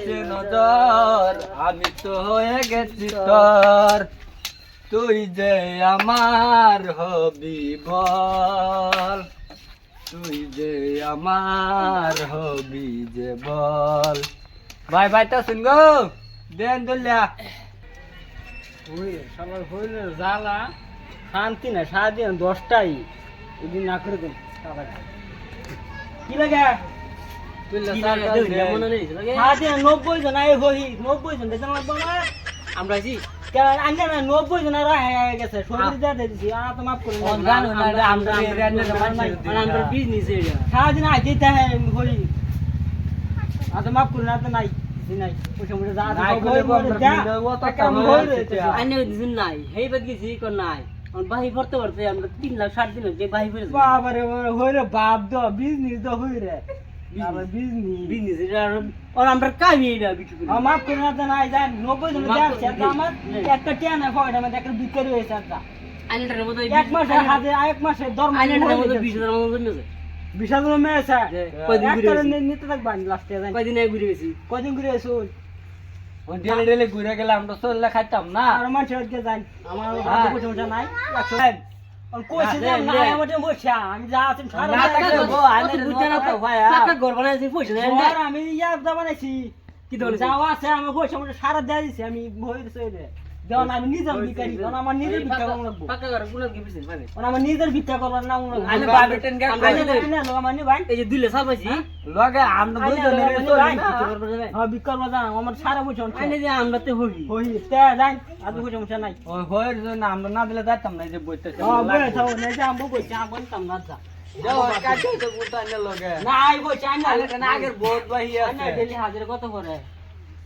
দিছে নজর আমি তো হয়ে গেছি তোর তুই যে আমার হবি বল তুই যে আমার হবি যে বল ভাই ভাইটা শুন গো দেন দলিয়া হইলে সবার হইলে জ্বালা শান্তি না সারাদিন 10টাই ওদিন না করে দেন টাকাটা কি লাগে সারাদিন 90 জন আয় হই 90 জন দেখেন লাগবো না আমরা আছি আগে না 90 জন আর হয়ে গেছে সরকারি দিয়ে দিছি আর তো মাফ করে আমরা বিজনেস এটা সারাদিন আইতে তাহে হই আর তো মাফ করে না তো নাই নাই পয়সা মরে যা আইনে দিন নাই হেই বাদ গেছি কোন নাই বাহি ভরতে ভরতে আমরা 3 লাখ 60 দিন যে বাহি ভরে বাবারে হইরে বাপ দ বিজনেস দ হইরে আবার বিজনেস এটা আর আমরা কামি এটা বিক্রি করি মাফ করে না তো নাই জান 90 জন দেখছে আমার একটা টিয়া না ফয়টা মধ্যে একটা বিক্রি হয়েছে একটা আইনেটার মধ্যে এক মাসের হাতে এক মাসের দর আইনেটার মধ্যে 20000 মতো জমেছে বিশাল মেয়েছে কয়দিন ঘুরে একটা নিতে থাকবা লাস্টে জান কয়দিন আগে ঘুরে গেছি কদিন ঘুরে এসো ওই ডেলে ডেলে ঘুরে গেলে আমরা চললে খাইতাম না আর মানুষের আজকে যাই আমার পয়সা মশা নাই 100 আর কইছে যে না আমাদের বসা আমি যা আছেন সারা না থাকলে গো আইনের বুঝতে না তো ভাই পাকা ঘর বানাইছি পয়সা দেন না আর আমি ইয়া দা বানাইছি কি দলে যাওয়া আছে আমি পয়সা মশা সারা দিয়ে দিছি আমি বইরে চলে যেমন আমি নিজের ভিখারি কারণ আমার নিজের ভিক্ষা করব লাগবো পাকা ঘর কোন কি বিছেন মানে আমার নিজের ভিক্ষা করবার না মনে আমি বাবেটেন গা মানে ভাই এই যে 2 লাখ পাইছি লগে আমরা দুইজনে চলি না হ্যাঁ ভিক্ষা করবা জানা আমার সারা বছর আইনে যে আমরা তো হই হই তে যাই আর পয়সা মশা নাই ওই হয়ের জন্য আমরা না দিলে যাইতাম না এই যে বইতে হ্যাঁ বলে থাও না যে আমবো কইছি আম বলতাম না যা যাও কাটে তো বুতানে লগে না আই কইছি আই না আগের বহুত বাহি না আছে ডেলি হাজার কত করে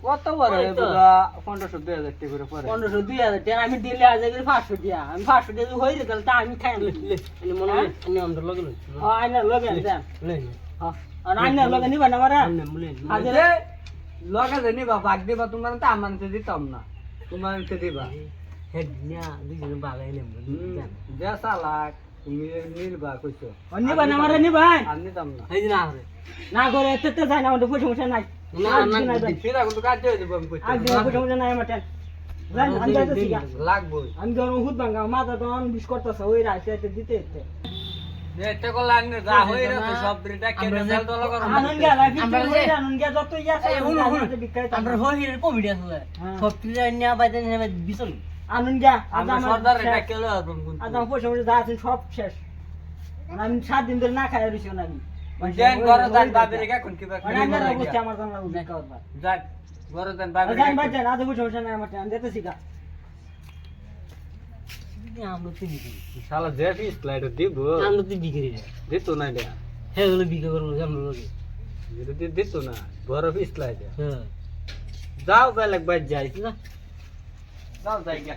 কত বড় ওই তো। বুড়া 1500 2000 টাকা করে পড়ে 1500 2000 টাকা আমি দিলে আজ করে 500 দিয়া আমি 500 দিয়া হই রে তাহলে আমি খাই না এনে মনে হয় এনে আমরা লগে লই হ্যাঁ আইনা লগে দেন লই হ্যাঁ আর আইনা লগে নিবা না মারা এনে মুলে হাজার যে লগে জানি বা ভাগ দিবা তোমার তো আমানতে দিতাম না তোমার তে দিবা হেড না দুইজন বাগাই নেব যে সালাক তুমি নির্বা কইছো নিবা না মারা নিবা আমি নিতাম না এই না রে না করে এতে যাই না আমাদের পয়সা মশা নাই না না ফিরা কিন্তু কাটে দিব আমি কইতে আর পয়সা মশা নাই আমার জান আমি যাইতেছি লাগবো আমি ধরুন হুদ ভাঙা মাথা তো অন বিশ করতেছে ওই রাইতে দিতে এতে করলে আনি যা হই রে তো সব রিটা কেন ফেল তো লাগা আনন্দ গেল আনন্দ গেল যত ইয়া আমরা হইরে কমিটি আছে সব কিছু নিয়া বাইতে নেবে বিচল আনন্দ আমরা সর্দার রিটা কেলো আদম আজ আমার পয়সা মশা যা আছে সব শেষ আমি 7 দিন ধরে না খাই রইছি না আমি দেন ঘরে যান বাবির কা কোন কিবা আমার অবস্থা আমার জানা উঠে কাওবা যান ঘরে যান বাবির জান বাজেন আজ পয়সা মশা নাই আমার আমি দিতেছি গা আমরা তো বিক্রি শালা যে পিস প্লেট দিব আমরা তো বিক্রি দিত না দে হ্যাঁ ওগুলো বিক্রি করবো আমরা লগে যদি দিত না বড় পিস প্লেট হ্যাঁ যাও বেলেগ বাজ যাই না যাও যাই গা